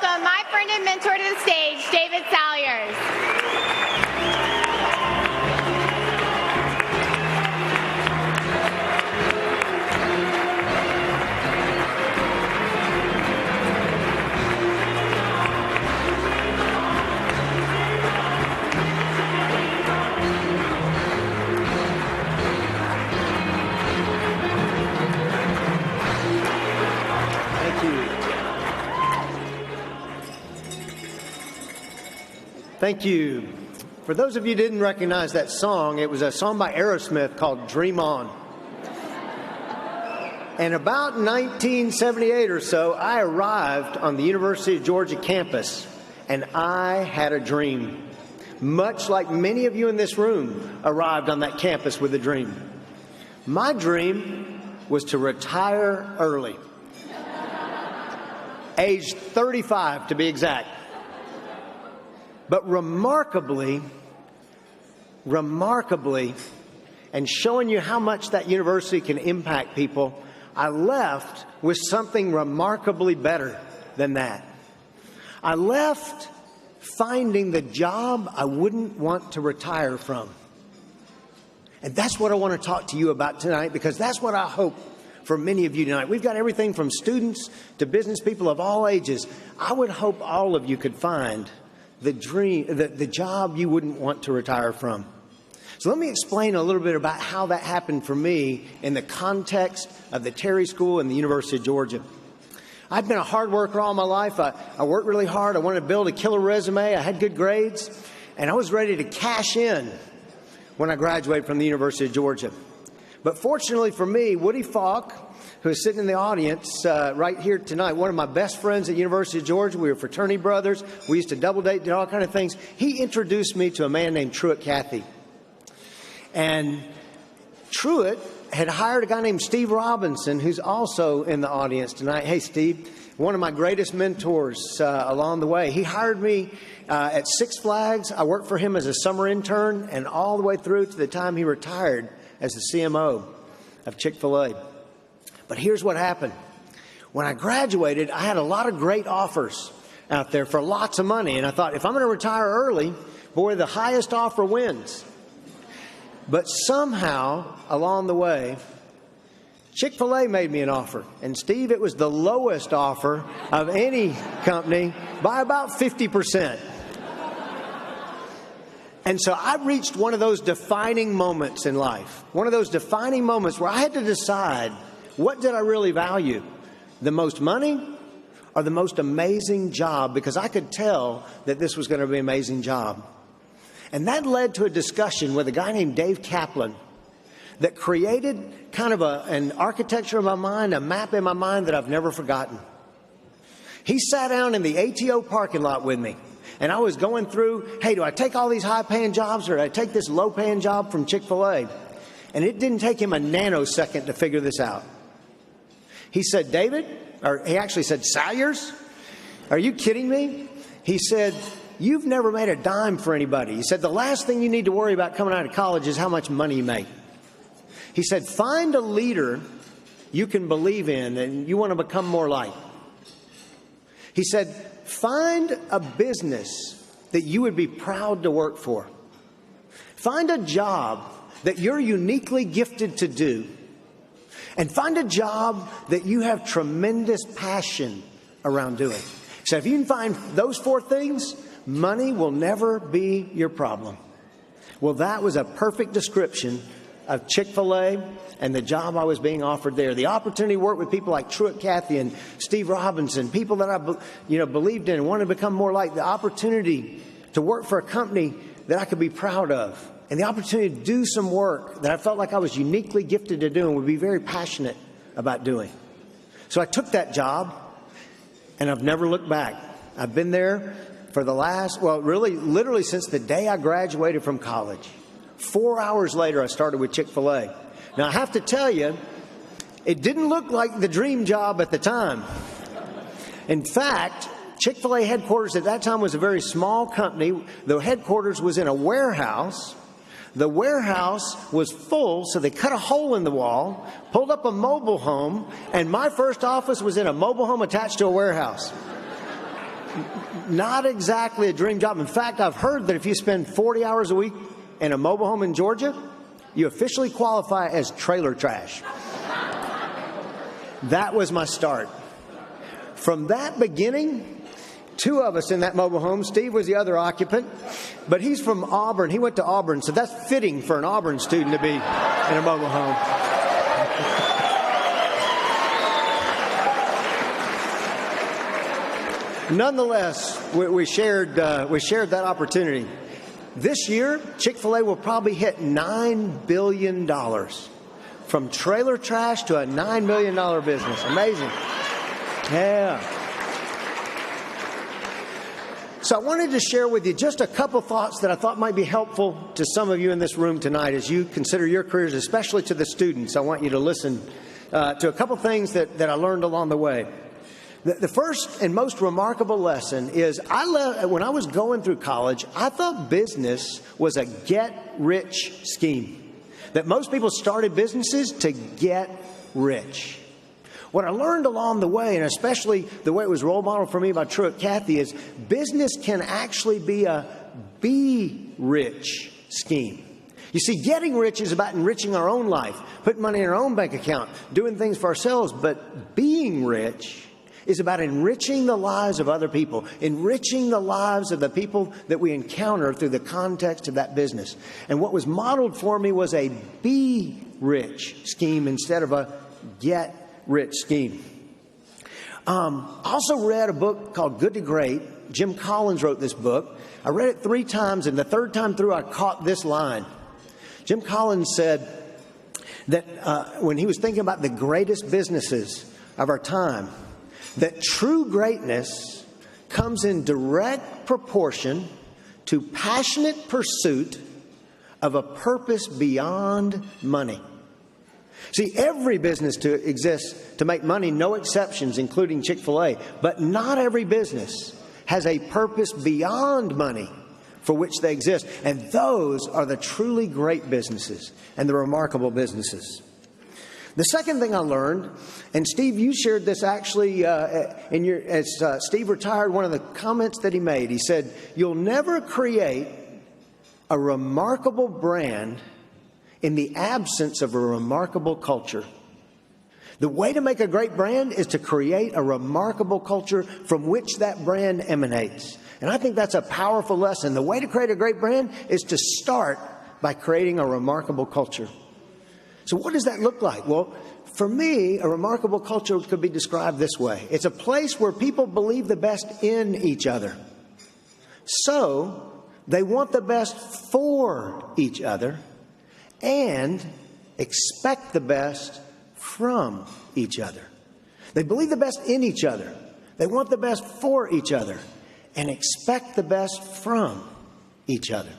welcome my friend and mentor to the stage, David Salyers. Thank you. For those of you who didn't recognize that song, it was a song by Aerosmith called Dream On. And about 1978 or so, I arrived on the University of Georgia campus, and I had a dream. Much like many of you in this room arrived on that campus with a dream. My dream was to retire early. Age 35 to be exact. But remarkably, and showing you how much that university can impact people, I left with something remarkably better than that. I left finding the job I wouldn't want to retire from. And that's what I want to talk to you about tonight, because that's what I hope for many of you tonight. We've got everything from students to business people of all ages. I would hope all of you could find the dream, the job you wouldn't want to retire from. So let me explain a little bit about how that happened for me in the context of the Terry School and the University of Georgia. I've been a hard worker all my life. I worked really hard. I wanted to build a killer resume. I had good grades, and I was ready to cash in when I graduated from the University of Georgia. But fortunately for me, Woody Falk, who is sitting in the audience right here tonight, one of my best friends at the University of Georgia. We were fraternity brothers. We used to double date, did all kind of things. He introduced me to a man named Truett Cathy. And Truett had hired a guy named Steve Robinson, who's also in the audience tonight. Hey, Steve, one of my greatest mentors along the way. He hired me at Six Flags. I worked for him as a summer intern and all the way through to the time he retired as the CMO of Chick-fil-A. But here's what happened. When I graduated, I had a lot of great offers out there for lots of money. And I thought, if I'm going to retire early, boy, the highest offer wins. But somehow, along the way, Chick-fil-A made me an offer. And Steve, it was the lowest offer of any company by about 50%. And so I reached one of those defining moments in life. One of those defining moments where I had to decide, what did I really value? The most money or the most amazing job? Because I could tell that this was going to be an amazing job. And that led to a discussion with a guy named Dave Kaplan that created kind of an architecture in my mind, a map in my mind that I've never forgotten. He sat down in the ATO parking lot with me. And I was going through, hey, do I take all these high-paying jobs or do I take this low-paying job from Chick-fil-A? And it didn't take him a nanosecond to figure this out. He said, David, or he actually said, Salyers, are you kidding me? He said, you've never made a dime for anybody. He said, the last thing you need to worry about coming out of college is how much money you make. He said, find a leader you can believe in and you want to become more like. He said, find a business that you would be proud to work for. Find a job that you're uniquely gifted to do. And find a job that you have tremendous passion around doing. So if you can find those four things, money will never be your problem. Well, that was a perfect description of Chick-fil-A and the job I was being offered there. The opportunity to work with people like Truett Cathy and Steve Robinson, people that I believed in and wanted to become more like. The opportunity to work for a company that I could be proud of. And the opportunity to do some work that I felt like I was uniquely gifted to do and would be very passionate about doing. So I took that job, and I've never looked back. I've been there for the last, literally since the day I graduated from college. 4 hours later, I started with Chick-fil-A. Now, I have to tell you, it didn't look like the dream job at the time. In fact, Chick-fil-A headquarters at that time was a very small company. The headquarters was in a warehouse. The warehouse was full, so they cut a hole in the wall, pulled up a mobile home, and my first office was in a mobile home attached to a warehouse. not exactly a dream job. In fact, I've heard that if you spend 40 hours a week in a mobile home in Georgia, you officially qualify as trailer trash. That was my start. From that beginning, two of us in that mobile home. Steve was the other occupant, but he's from Auburn. He went to Auburn, so that's fitting for an Auburn student to be in a mobile home. Nonetheless, we shared that opportunity. This year, Chick-fil-A will probably hit $9 billion. From trailer trash to a $9 million business. Amazing. Yeah. So I wanted to share with you just a couple thoughts that I thought might be helpful to some of you in this room tonight as you consider your careers, especially to the students. I want you to listen to a couple things that I learned along the way. The first and most remarkable lesson is when I was going through college, I thought business was a get-rich scheme. That most people started businesses to get rich. What I learned along the way, and especially the way it was role modeled for me by Truett Cathy, is business can actually be a be-rich scheme. You see, getting rich is about enriching our own life, putting money in our own bank account, doing things for ourselves, but being rich is about enriching the lives of other people, enriching the lives of the people that we encounter through the context of that business. And what was modeled for me was a be rich scheme instead of a get rich scheme. I also read a book called Good to Great. Jim Collins wrote this book. I read it 3 times, and the third time through I caught this line. Jim Collins said that when he was thinking about the greatest businesses of our time, that true greatness comes in direct proportion to passionate pursuit of a purpose beyond money. See, every business exists to make money, no exceptions, including Chick-fil-A. But not every business has a purpose beyond money for which they exist. And those are the truly great businesses and the remarkable businesses. The second thing I learned, and Steve, you shared this actually as Steve retired, one of the comments that he made, he said, "You'll never create a remarkable brand in the absence of a remarkable culture. The way to make a great brand is to create a remarkable culture from which that brand emanates." And I think that's a powerful lesson. The way to create a great brand is to start by creating a remarkable culture. So what does that look like? Well, for me, a remarkable culture could be described this way. It's a place where people believe the best in each other. So they want the best for each other and expect the best from each other. They believe the best in each other. They want the best for each other and expect the best from each other.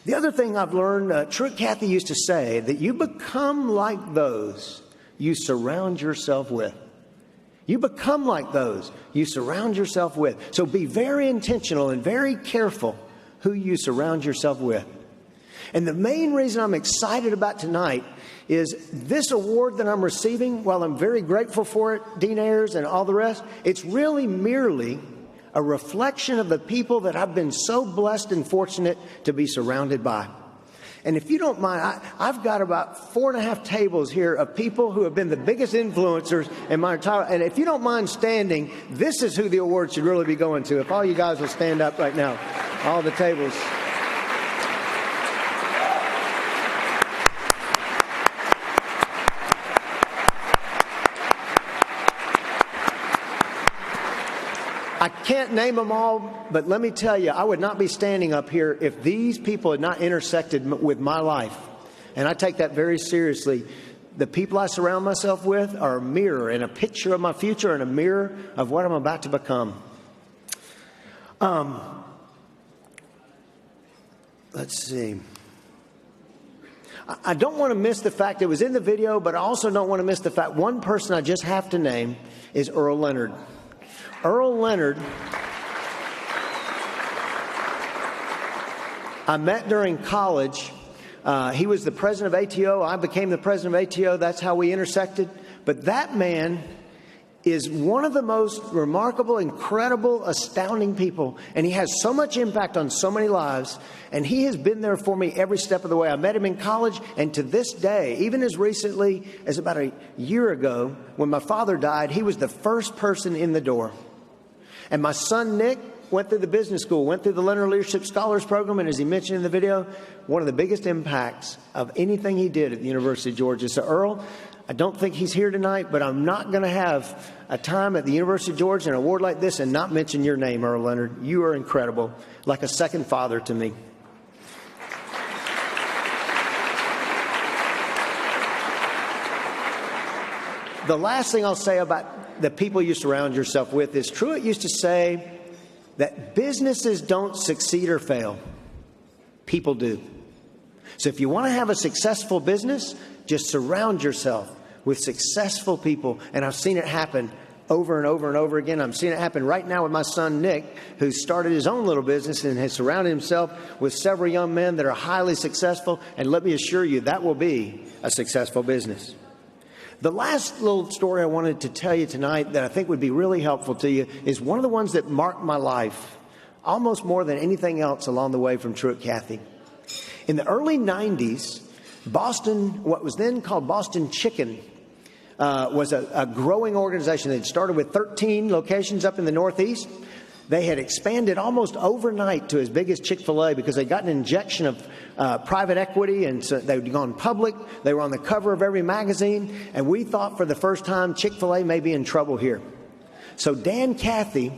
The other thing I've learned, Truett Cathy used to say that you become like those you surround yourself with. You become like those you surround yourself with. So be very intentional and very careful who you surround yourself with. And the main reason I'm excited about tonight is this award that I'm receiving, while I'm very grateful for it, Dean Ayers and all the rest, it's really merely a reflection of the people that I've been so blessed and fortunate to be surrounded by. And if you don't mind, I've got about 4.5 tables here of people who have been the biggest influencers in my entire... And if you don't mind standing, this is who the award should really be going to. If all you guys will stand up right now, all the tables... I can't name them all, but let me tell you, I would not be standing up here if these people had not intersected with my life. And I take that very seriously. The people I surround myself with are a mirror and a picture of my future and a mirror of what I'm about to become. Let's see. I don't want to miss the fact it was in the video, but I also don't want to miss the fact one person I just have to name is Earl Leonard. Earl Leonard, I met during college. He was the president of ATO. I became the president of ATO. That's how we intersected. But that man is one of the most remarkable, incredible, astounding people. And he has so much impact on so many lives. And he has been there for me every step of the way. I met him in college. And to this day, even as recently as about a year ago, when my father died, he was the first person in the door. And my son, Nick, went through the business school, went through the Leonard Leadership Scholars Program. And as he mentioned in the video, one of the biggest impacts of anything he did at the University of Georgia. So Earl, I don't think he's here tonight, but I'm not going to have a time at the University of Georgia, an award like this, and not mention your name, Earl Leonard. You are incredible, like a second father to me. The last thing I'll say about the people you surround yourself with is Truett used to say that businesses don't succeed or fail. People do. So if you want to have a successful business, just surround yourself with successful people. And I've seen it happen over and over and over again. I'm seeing it happen right now with my son, Nick, who started his own little business and has surrounded himself with several young men that are highly successful. And let me assure you, that will be a successful business. The last little story I wanted to tell you tonight that I think would be really helpful to you is one of the ones that marked my life almost more than anything else along the way from Truett Cathy. In the early 90s, Boston, what was then called Boston Chicken, was a growing organization. They'd started with 13 locations up in the Northeast. They had expanded almost overnight to as big as Chick-fil-A because they got an injection of private equity, and so they'd gone public. They were on the cover of every magazine, and we thought for the first time Chick-fil-A may be in trouble here. So Dan Cathy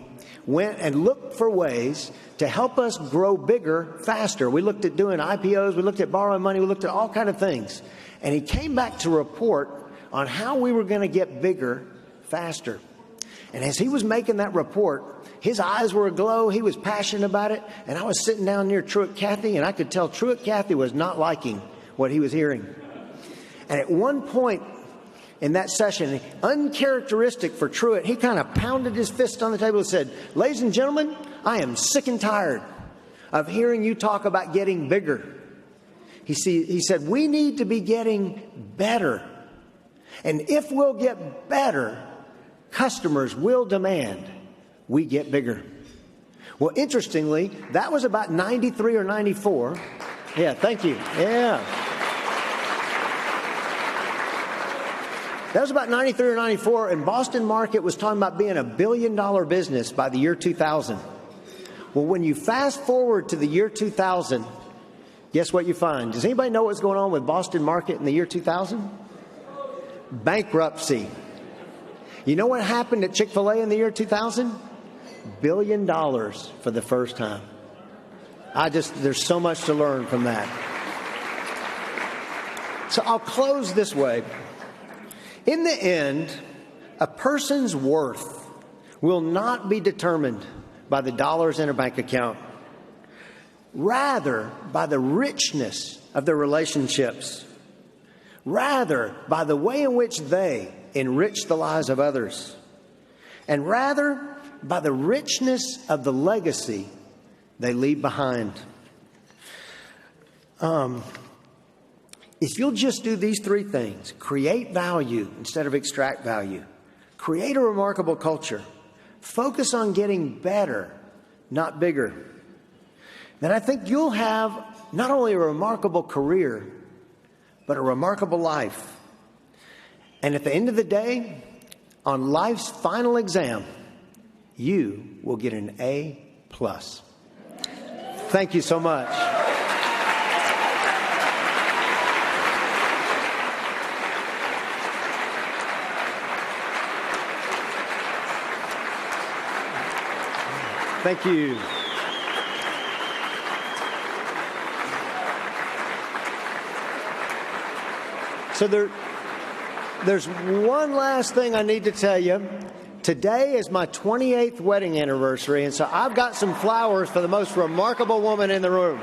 went and looked for ways to help us grow bigger, faster. We looked at doing IPOs, we looked at borrowing money, we looked at all kinds of things. And he came back to report on how we were going to get bigger, faster. And as he was making that report, his eyes were aglow, he was passionate about it, and I was sitting down near Truett Cathy, and I could tell Truett Cathy was not liking what he was hearing. And at one point in that session, uncharacteristic for Truett, he kind of pounded his fist on the table and said, "Ladies and gentlemen, I am sick and tired of hearing you talk about getting bigger." He said, "We need to be getting better. And if we'll get better, customers will demand we get bigger." Well, interestingly, that was about 93 or 94. Yeah, thank you. Yeah. That was about 93 or 94, and Boston Market was talking about being $1 billion business by the year 2000. Well, when you fast forward to the year 2000, guess what you find? Does anybody know what's going on with Boston Market in the year 2000? Bankruptcy. You know what happened at Chick-fil-A in the year 2000? $1 billion for the first time. There's so much to learn from that. So I'll close this way. In the end, a person's worth will not be determined by the dollars in a bank account, rather by the richness of their relationships, rather by the way in which they enrich the lives of others, and rather by the richness of the legacy they leave behind. If you'll just do these three things, create value instead of extract value, create a remarkable culture, focus on getting better, not bigger, then I think you'll have not only a remarkable career, but a remarkable life. And at the end of the day, on life's final exam, you will get an A+. Thank you so much. Thank you. So there's one last thing I need to tell you. Today is my 28th wedding anniversary, and so I've got some flowers for the most remarkable woman in the room.